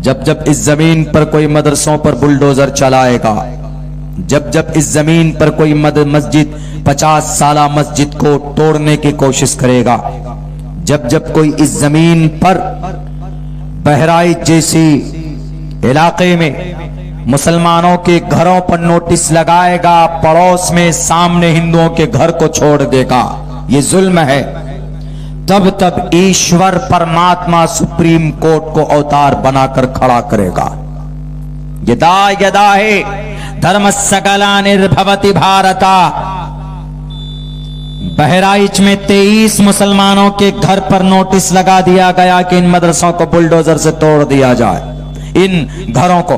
Speaker 2: जब जब इस जमीन पर कोई मदरसों पर बुलडोजर चलाएगा, जब जब इस जमीन पर कोई मस्जिद 50 साला मस्जिद को तोड़ने की कोशिश करेगा, जब जब कोई इस जमीन पर बहराइच जैसी इलाके में मुसलमानों के घरों पर नोटिस लगाएगा, पड़ोस में सामने हिंदुओं के घर को छोड़ देगा, ये जुल्म है, तब तब ईश्वर परमात्मा सुप्रीम कोर्ट को अवतार बनाकर खड़ा करेगा। यदा यदा है धर्मस्य ग्लानिर्भवति भारता। बहराइच में 23 मुसलमानों के घर पर नोटिस लगा दिया गया कि इन मदरसों को बुलडोजर से तोड़ दिया जाए, इन घरों को।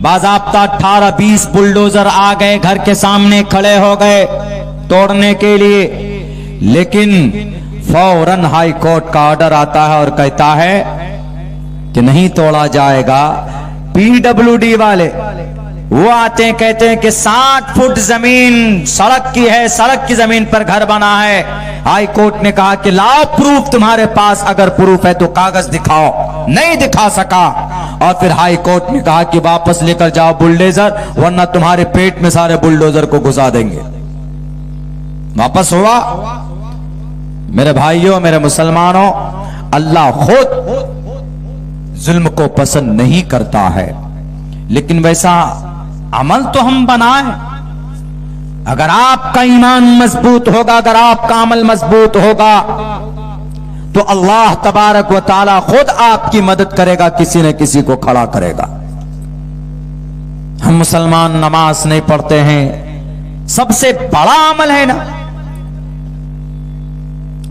Speaker 2: बाज़ाब्ता 18-20 बुलडोजर आ गए, घर के सामने खड़े हो गए तोड़ने के लिए, लेकिन फौरन हाई कोर्ट का ऑर्डर आता है और कहता है कि नहीं तोड़ा जाएगा। पीडब्ल्यूडी वाले वो आते हैं, कहते हैं कि 60 फुट जमीन सड़क की है, सड़क की जमीन पर घर बना है। हाई कोर्ट ने कहा कि लाओ प्रूफ, तुम्हारे पास अगर प्रूफ है तो कागज दिखाओ। नहीं दिखा सका, और फिर हाई कोर्ट ने कहा कि वापस लेकर जाओ बुलडोजर, वरना तुम्हारे पेट में सारे बुलडोजर को घुसा देंगे। वापस हुआ। मेरे भाइयों, मेरे मुसलमानों, अल्लाह खुद जुल्म को पसंद नहीं करता है, लेकिन वैसा अमल तो हम बनाए। अगर आपका ईमान मजबूत होगा, अगर आपका अमल मजबूत होगा, तो अल्लाह तबारक व ताला खुद आपकी मदद करेगा, किसी न किसी को खड़ा करेगा। हम मुसलमान नमाज नहीं पढ़ते हैं, सबसे बड़ा अमल है ना।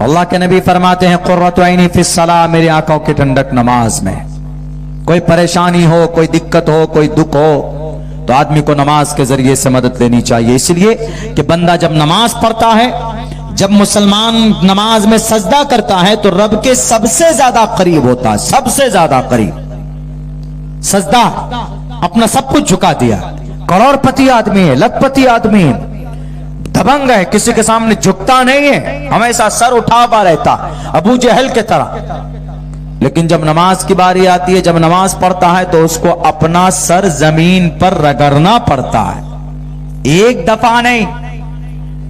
Speaker 2: अल्लाह के नबी फरमाते हैं, कुर्रतु ऐनी फिस्सलाह, मेरी आंखों की ठंडक नमाज में। कोई परेशानी हो, कोई दिक्कत हो, कोई दुख हो, तो आदमी को नमाज के जरिए से मदद लेनी चाहिए। इसलिए कि बंदा जब नमाज पढ़ता है, जब मुसलमान नमाज में सजदा करता है, तो रब के सबसे ज्यादा करीब होता है, सबसे ज्यादा करीब। सजदा, अपना सब कुछ झुका दिया। करोड़पति आदमी है, लखपति आदमी है,
Speaker 1: दबंग है, किसी के सामने झुकता नहीं है, हमेशा सर उठा हुआ रहता, अबू जहल के तरह। लेकिन जब नमाज की बारी आती है, जब नमाज पढ़ता है तो उसको अपना सर जमीन पर रगड़ना पड़ता है। एक दफा नहीं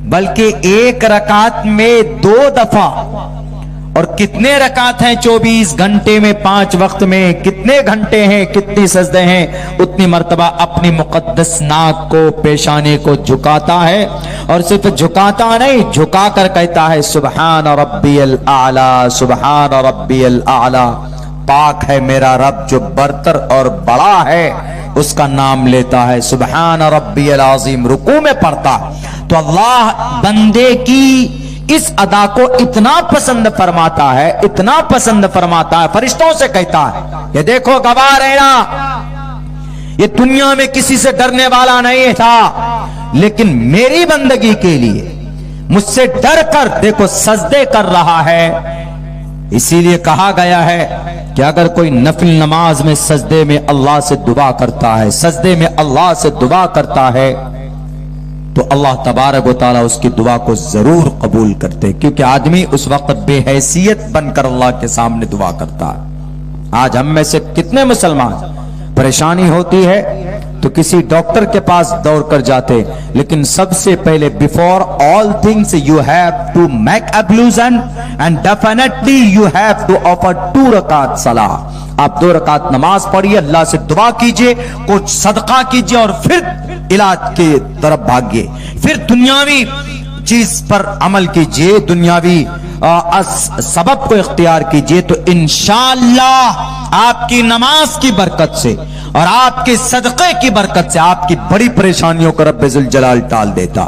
Speaker 1: बल्कि एक रकात में 2 दफा। और कितने रकात हैं 24 घंटे में, 5 वक्त में, कितने घंटे हैं, कितनी सजदे हैं, उतनी मर्तबा अपनी मुकद्दस नाक को, पेशानी को झुकाता है। और सिर्फ झुकाता नहीं, झुका कर कहता है सुबहान रब्बियल आला, सुबहान रब्बियल आला। पाक है मेरा रब जो बरतर और बड़ा है, उसका नाम लेता है सुबहान रब्बियल आज़ीम। रुकू में पढ़ता तो अल्लाह बंदे की इस अदा को इतना पसंद फरमाता है, इतना पसंद फरमाता है, फरिश्तों से कहता है ये देखो गवाह रहना, ये दुनिया में किसी से डरने वाला नहीं था, लेकिन मेरी बंदगी के लिए मुझसे डर कर देखो सजदे कर रहा है। इसीलिए कहा गया है कि अगर कोई नफिल नमाज में सजदे में अल्लाह से दुआ करता है, सजदे में अल्लाह से दुआ करता है, तो अल्लाह तबारक व तआला उसकी दुआ को जरूर कबूल करते, क्योंकि आदमी उस वक्त बेहैसियत बनकर अल्लाह के सामने दुआ करता है। आज हम में से कितने मुसलमान परेशानी होती है तो किसी डॉक्टर के पास दौड़ कर जाते, लेकिन सबसे पहले before all things you have to make ablution and definitely you have to offer 2 रकात सलाह। आप 2 रकात नमाज पढ़िए, अल्लाह से दुआ कीजिए, कुछ सदका कीजिए और फिर इलाज की तरफ भागिए, फिर दुनियावी चीज पर अमल कीजिए, दुनियावी सबब को इख्तियार कीजिए, तो इंशाअल्लाह आपकी नमाज की बरकत से और आपके सदक़े की बरकत से आपकी बड़ी परेशानियों को रब्बे जुल जलाल टाल देता।